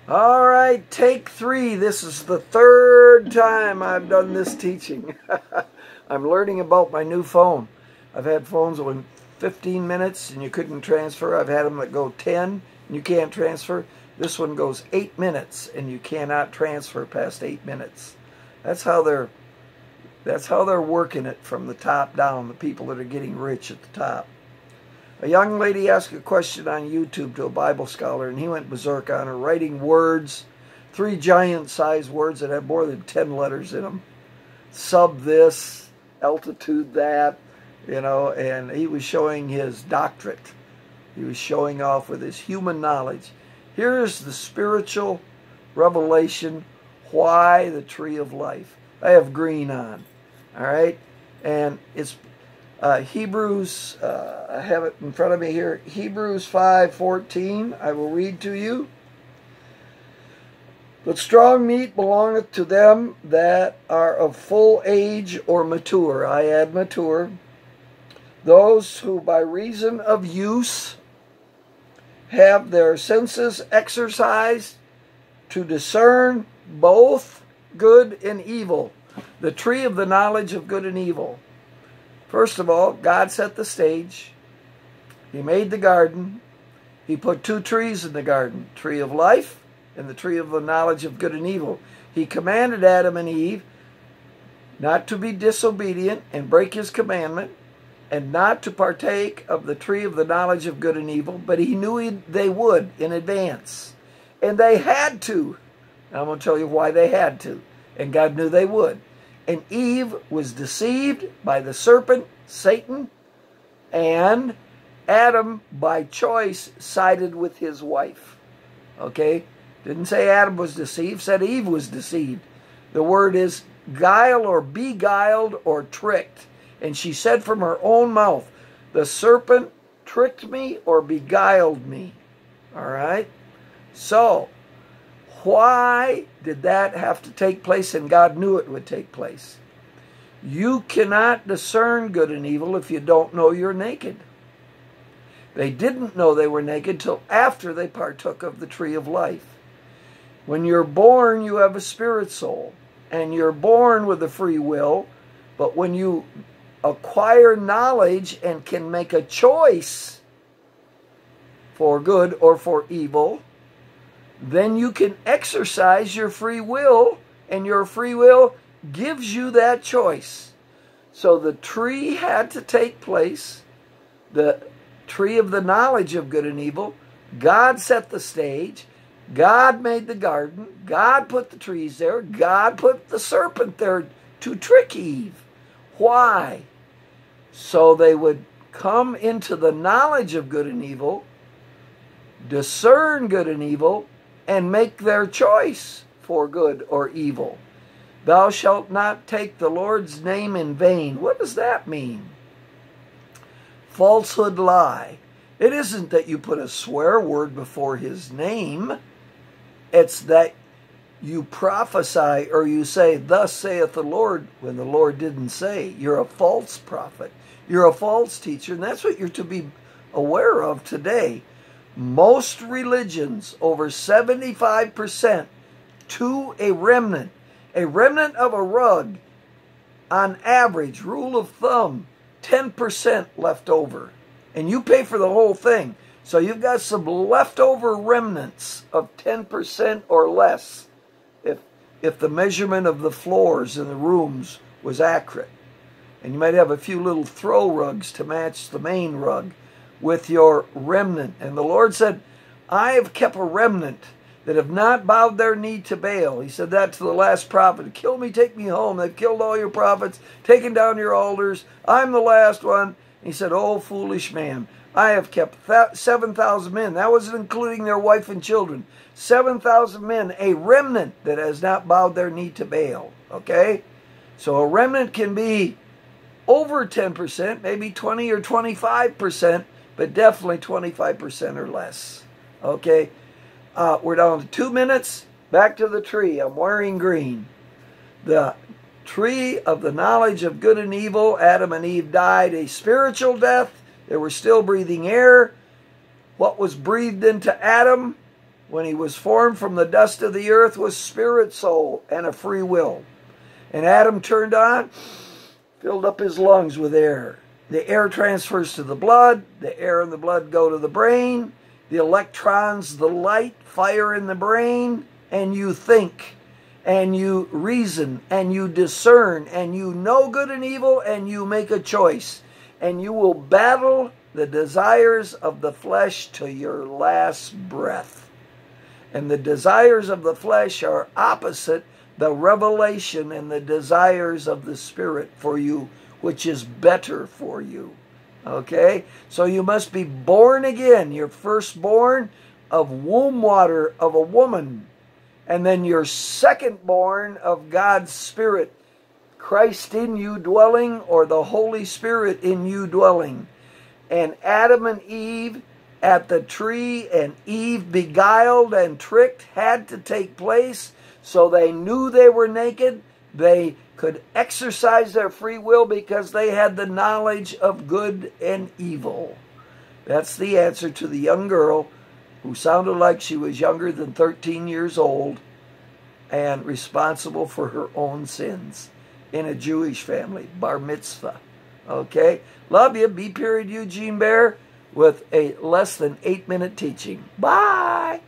All right, take 3. This is the 3rd time I've done this teaching. I'm learning about my new phone. I've had phones with 15 minutes and you couldn't transfer. I've had them that go 10 and you can't transfer. This one goes 8 minutes and you cannot transfer past 8 minutes. That's how they're working it from the top down, the people that are getting rich at the top. A young lady asked a question on YouTube to a Bible scholar, and he went berserk on her, writing words, 3 giant-sized words that have more than 10 letters in them. Sub this, altitude that, and he was showing his doctorate. He was showing off with his human knowledge. Here's the spiritual revelation, why the tree of life. I have green on, all right? And it's Hebrews, I have it in front of me here, Hebrews 5:14, I will read to you. But strong meat belongeth to them that are of full age or mature, I add mature, those who by reason of use have their senses exercised to discern both good and evil, the tree of the knowledge of good and evil. First of all, God set the stage. He made the garden. He put 2 trees in the garden, tree of life and the tree of the knowledge of good and evil. He commanded Adam and Eve not to be disobedient and break his commandment and not to partake of the tree of the knowledge of good and evil, but he knew they would in advance. And they had to. And I'm going to tell you why they had to. And God knew they would. And Eve was deceived by the serpent, Satan, and Adam, by choice, sided with his wife. Okay? Didn't say Adam was deceived, said Eve was deceived. The word is guile or beguiled or tricked. And she said from her own mouth, the serpent tricked me or beguiled me. All right? So, why did that have to take place? And God knew it would take place. You cannot discern good and evil if you don't know you're naked. They didn't know they were naked till after they partook of the tree of life. When you're born, you have a spirit soul, and you're born with a free will, but when you acquire knowledge and can make a choice for good or for evil, then you can exercise your free will, and your free will gives you that choice. So the tree had to take place, the tree of the knowledge of good and evil. God set the stage. God made the garden. God put the trees there. God put the serpent there to trick Eve. Why? So they would come into the knowledge of good and evil, discern good and evil, and make their choice for good or evil. Thou shalt not take the Lord's name in vain. What does that mean? Falsehood, lie. It isn't that you put a swear word before his name. It's that you prophesy or you say, thus saith the Lord, when the Lord didn't say. You're a false prophet. You're a false teacher, and that's what you're to be aware of today. Most religions, over 75%, to a remnant of a rug, on average, rule of thumb, 10% left over. And you pay for the whole thing. So you've got some leftover remnants of 10% or less if the measurement of the floors in the rooms was accurate. And you might have a few little throw rugs to match the main rug with your remnant. And the Lord said, I have kept a remnant that have not bowed their knee to Baal. He said that to the last prophet. Kill me, take me home. They've killed all your prophets, taken down your altars. I'm the last one. He said, oh, foolish man, I have kept 7,000 men. That wasn't including their wife and children. 7,000 men, a remnant that has not bowed their knee to Baal. Okay? So a remnant can be over 10%, maybe 20 or 25%, but definitely 25% or less. Okay? We're down to 2 minutes. Back to the tree. I'm wearing green. The tree of the knowledge of good and evil. Adam and Eve died a spiritual death. They were still breathing air. What was breathed into Adam when he was formed from the dust of the earth, was spirit, soul, and a free will. And Adam turned on, filled up his lungs with air. The air transfers to the blood. The air and the blood go to the brain. The electrons, the light, fire in the brain, and you think, and you reason, and you discern, and you know good and evil, and you make a choice. And you will battle the desires of the flesh to your last breath. And the desires of the flesh are opposite the revelation and the desires of the Spirit for you, which is better for you. Okay? So you must be born again. You're firstborn of womb water of a woman. And then you're secondborn of God's Spirit, Christ in you dwelling, or the Holy Spirit in you dwelling. And Adam and Eve at the tree, and Eve beguiled and tricked, had to take place. So they knew they were naked. They could exercise their free will because they had the knowledge of good and evil. That's the answer to the young girl who sounded like she was younger than 13 years old and responsible for her own sins in a Jewish family, bar mitzvah. Okay? Love you. B. Eugene Bear with a less than 8-minute teaching. Bye!